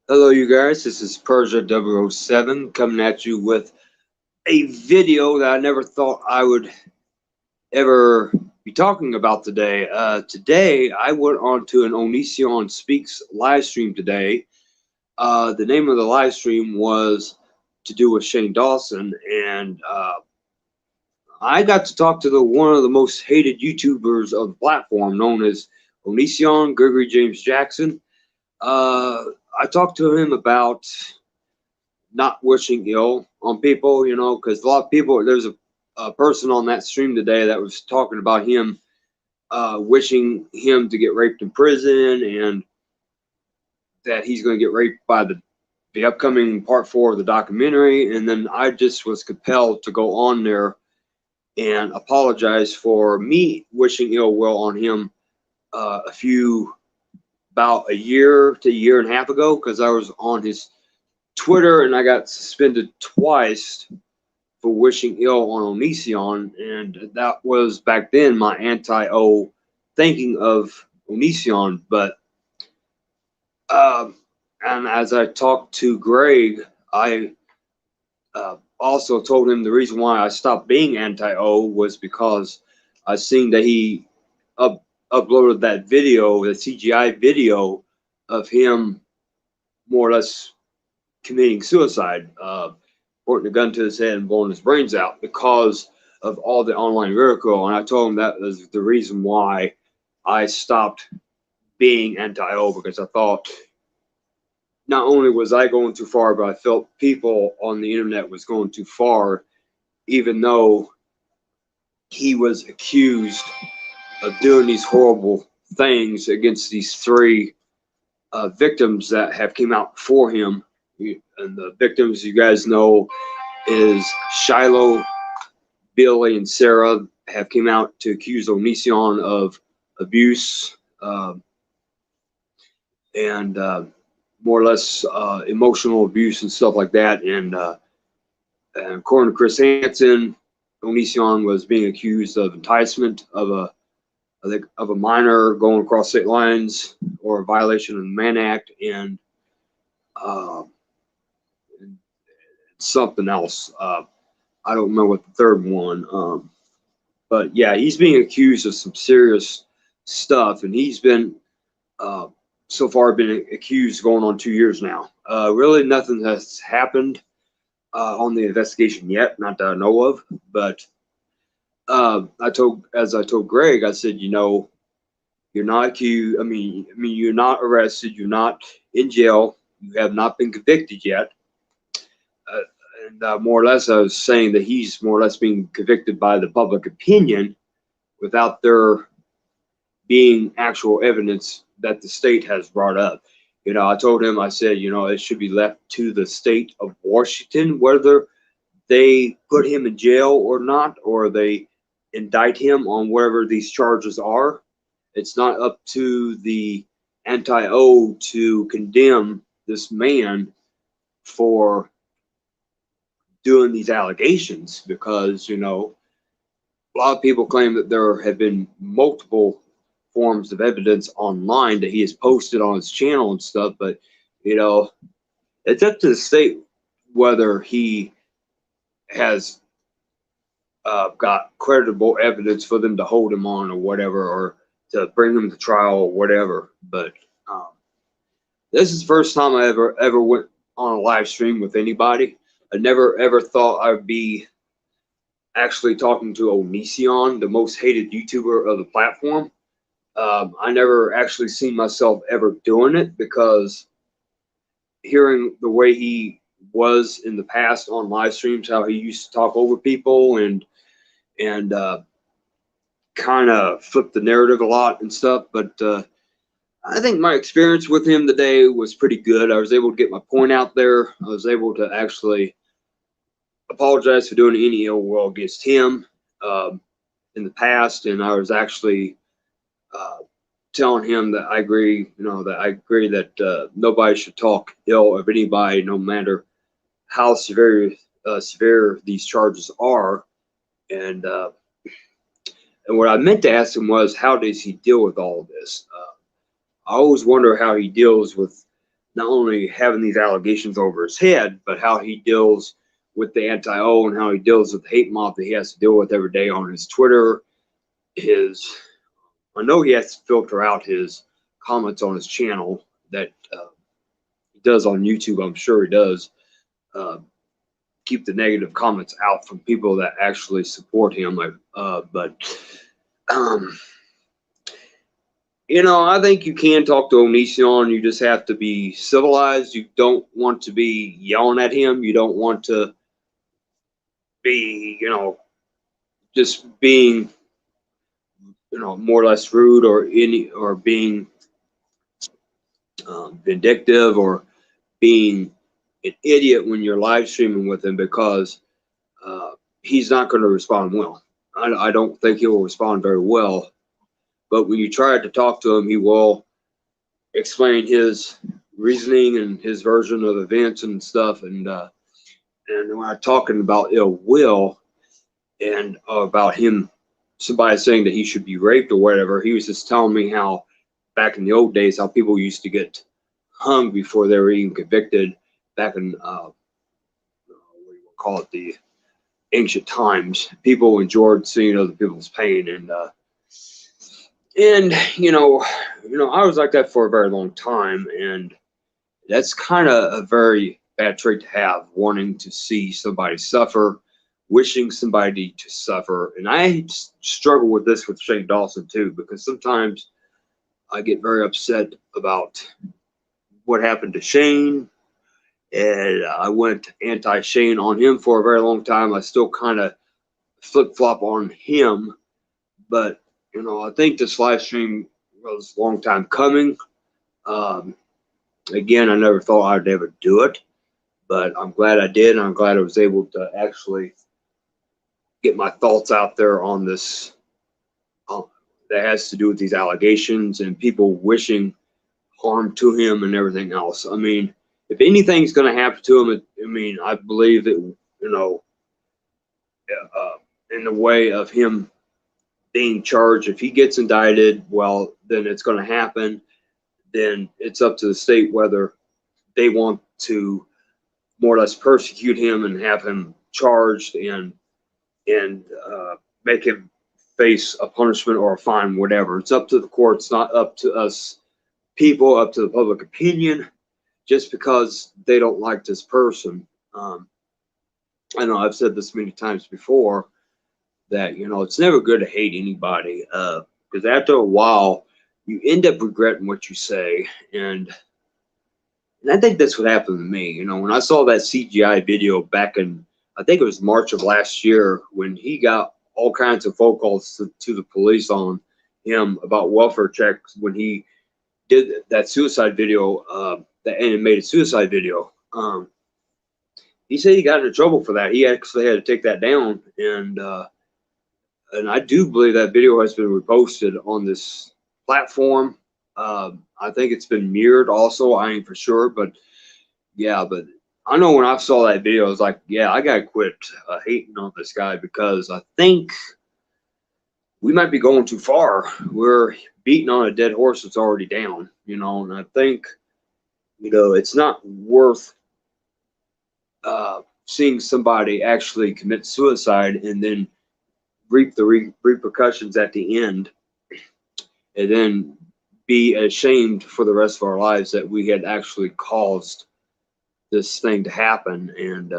Hello, you guys. This is Persia 007 coming at you with a video that I never thought I would ever be talking about today. Today, I went on to an Onision Speaks live stream today. The name of the live stream was to do with Shane Dawson, and I got to talk to one of the most hated YouTubers of the platform, known as Onision Gregory James Jackson. Uh, I talked to him about not wishing ill on people, because a lot of people, there's a person on that stream today that was talking about him wishing him to get raped in prison and that he's going to get raped by the upcoming part 4 of the documentary. And then I just was compelled to go on there and apologize for me wishing ill will on him about a year to a year and a half ago, because I was on his Twitter and I got suspended twice for wishing ill on Onision, and that was back then my anti-O thinking of Onision. But and as I talked to Greg, I also told him the reason why I stopped being anti-O was because I seen that he uploaded that video, the CGI video of him more or less committing suicide, pointing a gun to his head and blowing his brains out because of all the online ridicule. And I told him that was the reason why I stopped being anti-O, because I thought not only was I going too far, but I felt people on the internet was going too far, even though he was accused of doing these horrible things against these 3 victims that have came out before him. And the victims, you guys know, is Shiloh, Billy, and Sarah have came out to accuse Onision of abuse and more or less emotional abuse and stuff like that. And according to Chris Hansen, Onision was being accused of enticement of a minor going across state lines, or a violation of the Mann Act, and something else. I don't remember what the third one. But yeah, he's being accused of some serious stuff, and he's been so far been accused going on 2 years now. Really, nothing has happened on the investigation yet, not that I know of. But as I told Greg, I said, you're not accused. I mean, you're not arrested. You're not in jail. You have not been convicted yet. Uh, and more or less, I was saying that he's more or less being convicted by the public opinion without there being actual evidence that the state has brought up. I told him, I said, it should be left to the state of Washington whether they put him in jail or not, or they indict him on whatever these charges are. It's not up to the anti-O to condemn this man for doing these allegations, because a lot of people claim that there have been multiple forms of evidence online that he has posted on his channel and stuff. But it's up to the state whether he has got credible evidence for them to hold him on or whatever, or to bring him to trial or whatever. But this is the first time I ever went on a live stream with anybody. I never ever thought I'd be actually talking to Onision, the most hated YouTuber of the platform. I never actually seen myself ever doing it, because hearing the way he was in the past on live streams, how he used to talk over people and kind of flip the narrative a lot and stuff. But I think my experience with him today was pretty good. I was able to get my point out there. I was able to actually apologize for doing any ill will against him in the past, and I was actually telling him that I agree, that nobody should talk ill of anybody, no matter how severe these charges are. And what I meant to ask him was, how does he deal with all of this? I always wonder how he deals with not only having these allegations over his head, but how he deals with the anti-O and how he deals with the hate mob that he has to deal with every day on his Twitter. I know he has to filter out his comments on his channel that he does on YouTube. I'm sure he does. Keep the negative comments out from people that actually support him. But you know, I think you can talk to Onision. You just have to be civilized. You don't want to be yelling at him. You don't want to be, you know, just being, you know, more or less rude or being vindictive or being an idiot when you're live streaming with him, because he's not going to respond well. I don't think he will respond very well. But when you try to talk to him, he will explain his reasoning and his version of events and stuff. And when I'm talking about ill will and about him, somebody saying that he should be raped or whatever, he was just telling me how back in the old days, how people used to get hung before they were even convicted back in, what do you call it, the ancient times. People enjoyed seeing other people's pain. And you know, I was like that for a very long time, and that's kind of a very bad trait to have, wanting to see somebody suffer, wishing somebody to suffer. And I struggle with this with Shane Dawson too, because sometimes I get very upset about what happened to Shane, and I went anti-Shane on him for a very long time. I still kind of flip-flop on him, but you know, I think this live stream was a long time coming. Again, I never thought I'd ever do it, but I'm glad I did, and I'm glad I was able to actually get my thoughts out there on this that has to do with these allegations and people wishing harm to him and everything else. I mean, if anything's going to happen to him, I mean, I believe that, you know, in the way of him being charged, if he gets indicted, well, then it's going to happen. Then it's up to the state whether they want to more or less persecute him and have him charged and make him face a punishment or a fine, whatever. It's up to the courts, not up to us people, up to the public opinion, just because they don't like this person. I know I've said this many times before, that, you know, it's never good to hate anybody, because after a while you end up regretting what you say. And I think that's what happened to me. You know, when I saw that CGI video back in, I think it was March of last year, when he got all kinds of phone calls to the police on him about welfare checks, when he did that suicide video, that animated suicide video. He said he got into trouble for that. He actually had to take that down, and I do believe that video has been reposted on this platform. I think it's been mirrored also. I ain't for sure, but yeah. But I know when I saw that video, I was like, yeah, I gotta quit hating on this guy, because I think we might be going too far. We're beating on a dead horse that's already down, you know. And I think, you know, it's not worth seeing somebody actually commit suicide and then reap the repercussions at the end, and then be ashamed for the rest of our lives that we had actually caused this thing to happen. And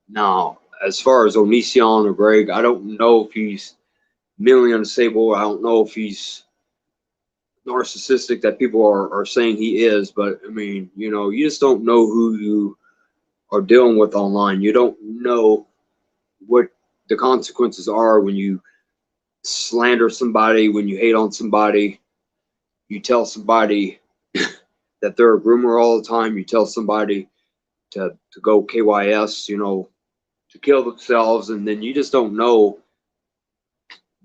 now, as far as Onision or Greg, I don't know if he's mentally unstable. I don't know if he's narcissistic that people are saying he is. But I mean, you know, you just don't know who you are dealing with online. You don't know what the consequences are when you slander somebody, when you hate on somebody. You tell somebody that they're a groomer all the time. You tell somebody to go KYS, you know, to kill themselves, and then you just don't know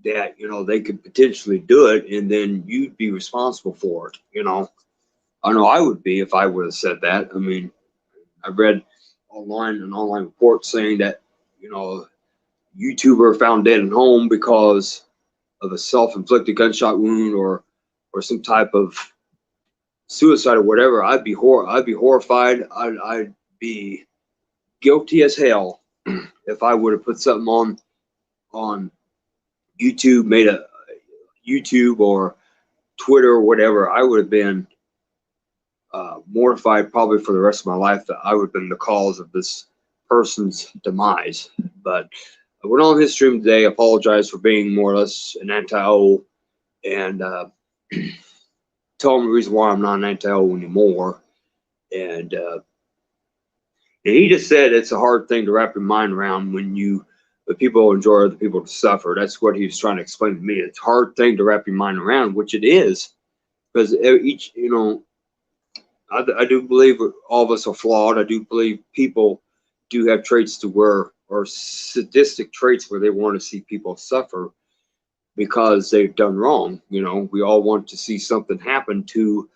that, you know, they could potentially do it, and then you'd be responsible for it. You know, I know I would be if I would have said that. I mean, I read an online report saying that, you know, YouTuber found dead at home because of a self-inflicted gunshot wound, or or some type of suicide or whatever, I'd be horrified. I'd be guilty as hell if I would have put something on YouTube, made a YouTube or Twitter or whatever. I would have been mortified probably for the rest of my life that I would have been the cause of this person's demise. But I went on his stream today, apologized for being more or less an anti-O, and tell him the reason why I'm not an anti-O anymore. And he just said it's a hard thing to wrap your mind around when people enjoy other people to suffer. That's what he was trying to explain to me. It's a hard thing to wrap your mind around, which it is, because each, I do believe all of us are flawed. I do believe people do have traits or sadistic traits where they want to see people suffer because they've done wrong. We all want to see something happen to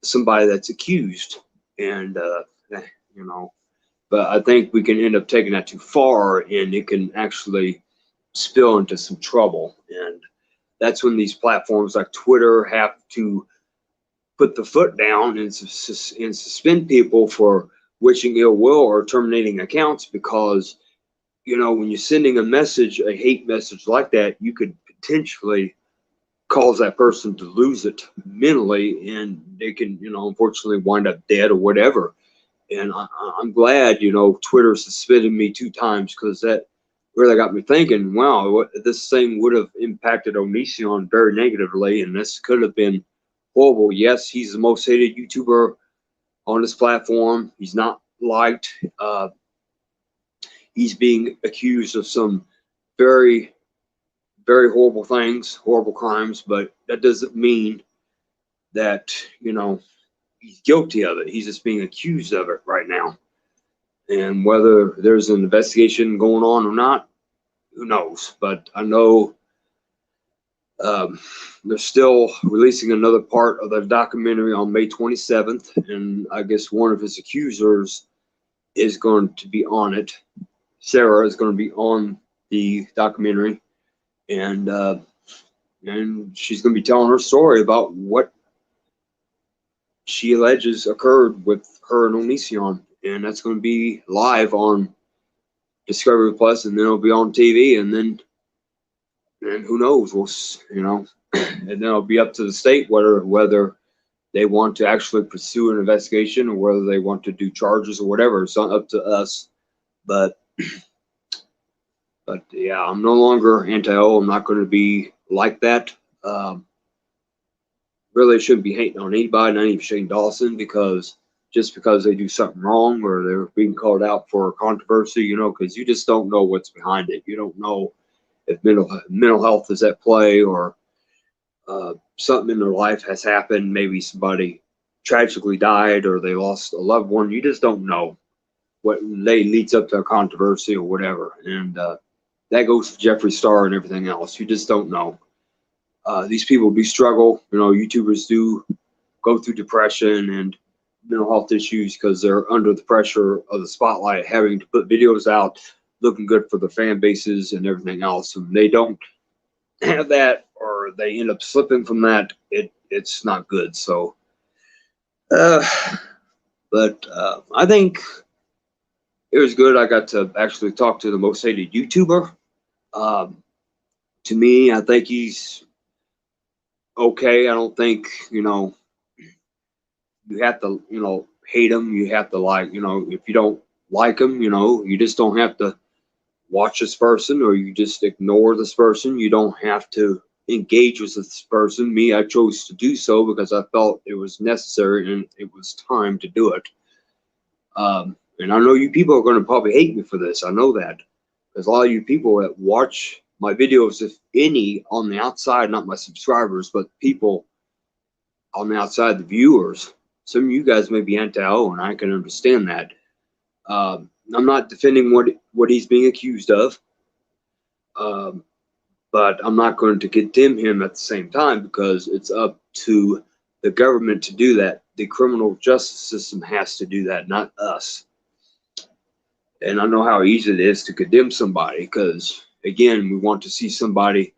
somebody that's accused, and but I think we can end up taking that too far, and it can actually spill into some trouble. And that's when these platforms like Twitter have to put the foot down and suspend people for wishing ill will or terminating accounts, because when you're sending a hate message like that, you could potentially cause that person to lose it mentally, and they can unfortunately wind up dead or whatever. And I'm glad Twitter suspended me 2 times, because that really got me thinking, wow, this thing would have impacted Onision very negatively, and this could have been horrible. Yes, he's the most hated YouTuber on this platform. He's not liked. He's being accused of some very, very horrible things, horrible crimes, but that doesn't mean that, he's guilty of it. He's just being accused of it right now. And whether there's an investigation going on or not, who knows? But I know they're still releasing another part of the documentary on May 27th, and I guess one of his accusers is going to be on it. Sarah is going to be on the documentary, and she's going to be telling her story about what she alleges occurred with her and Onision, and that's going to be live on Discovery Plus, and then it'll be on TV, and who knows? And then it'll be up to the state whether they want to actually pursue an investigation or whether they want to do charges or whatever. It's not up to us, but yeah, I'm no longer anti-O. I'm not going to be like that. Really shouldn't be hating on anybody, not even Shane Dawson, because just because they do something wrong or they're being called out for controversy, because you just don't know what's behind it. You don't know if mental health is at play, or something in their life has happened. Maybe somebody tragically died, or they lost a loved one. You just don't know what leads up to a controversy or whatever. And that goes for Jeffree Star and everything else. You just don't know. These people do struggle. YouTubers do go through depression and mental health issues because they're under the pressure of the spotlight, having to put videos out looking good for their fan bases and everything else. And they don't have that, or they end up slipping from that, it's not good. So but I think it was good. I got to actually talk to the most hated YouTuber. To me, I think he's okay. I don't think you have to hate him. You have to like if you don't like him, you just don't have to watch this person, or you just ignore this person. You don't have to engage with this person. Me, I chose to do so because I felt it was necessary and it was time to do it. And I know you people are going to probably hate me for this. I know that, because a lot of you people that watch my videos, if any, on the outside, not my subscribers, but people on the outside, the viewers, some of you guys may be anti-O, and I can understand that. I'm not defending what he's being accused of, but I'm not going to condemn him at the same time, because it's up to the government to do that. The criminal justice system has to do that, not us. And I know how easy it is to condemn somebody, because again, we want to see somebody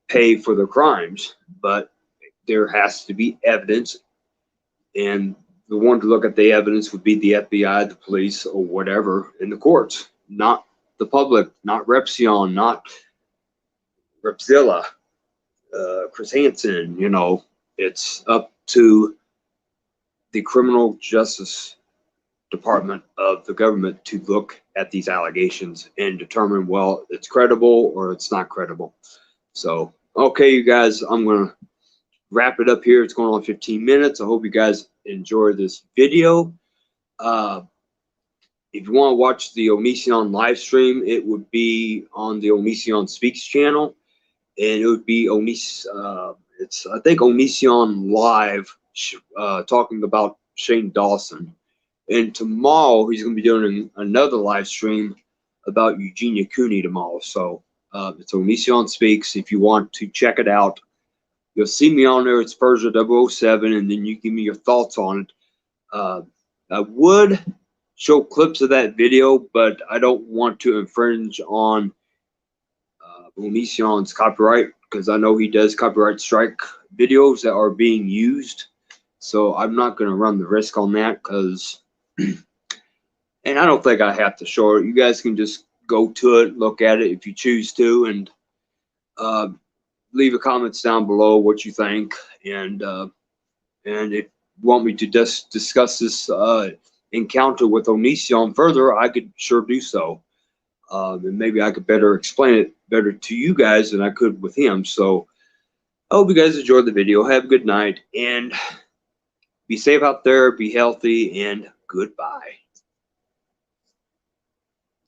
pay for their crimes, but there has to be evidence, and the one to look at the evidence would be the FBI, the police, or whatever in the courts, not the public, not Repsion, not Repzilla, Chris Hansen. You know, it's up to the criminal justice department of the government to look at these allegations and determine, well, it's credible or it's not credible. So, okay, you guys, I'm going to wrap it up here. It's going on 15 minutes. I hope you guys enjoy this video. If you want to watch the Onision live stream, it would be on the Onision Speaks channel, and it would be it's I think Onision Live talking about Shane Dawson. And tomorrow he's going to be doing another live stream about Eugenia Cooney tomorrow. So it's Onision Speaks. If you want to check it out, you'll see me on there. It's Persia 007, and then you give me your thoughts on it. I would show clips of that video, but I don't want to infringe on Onision's copyright, because I know he does copyright strike videos that are being used. So I'm not going to run the risk on that, because, and I don't think I have to show it. You guys can just go to it, look at it if you choose to, and leave a comments down below what you think. And if you want me to discuss this encounter with Onision further, I could sure do so. And maybe I could better explain it better to you guys than I could with him. So I hope you guys enjoyed the video. Have a good night, and be safe out there, be healthy, and goodbye.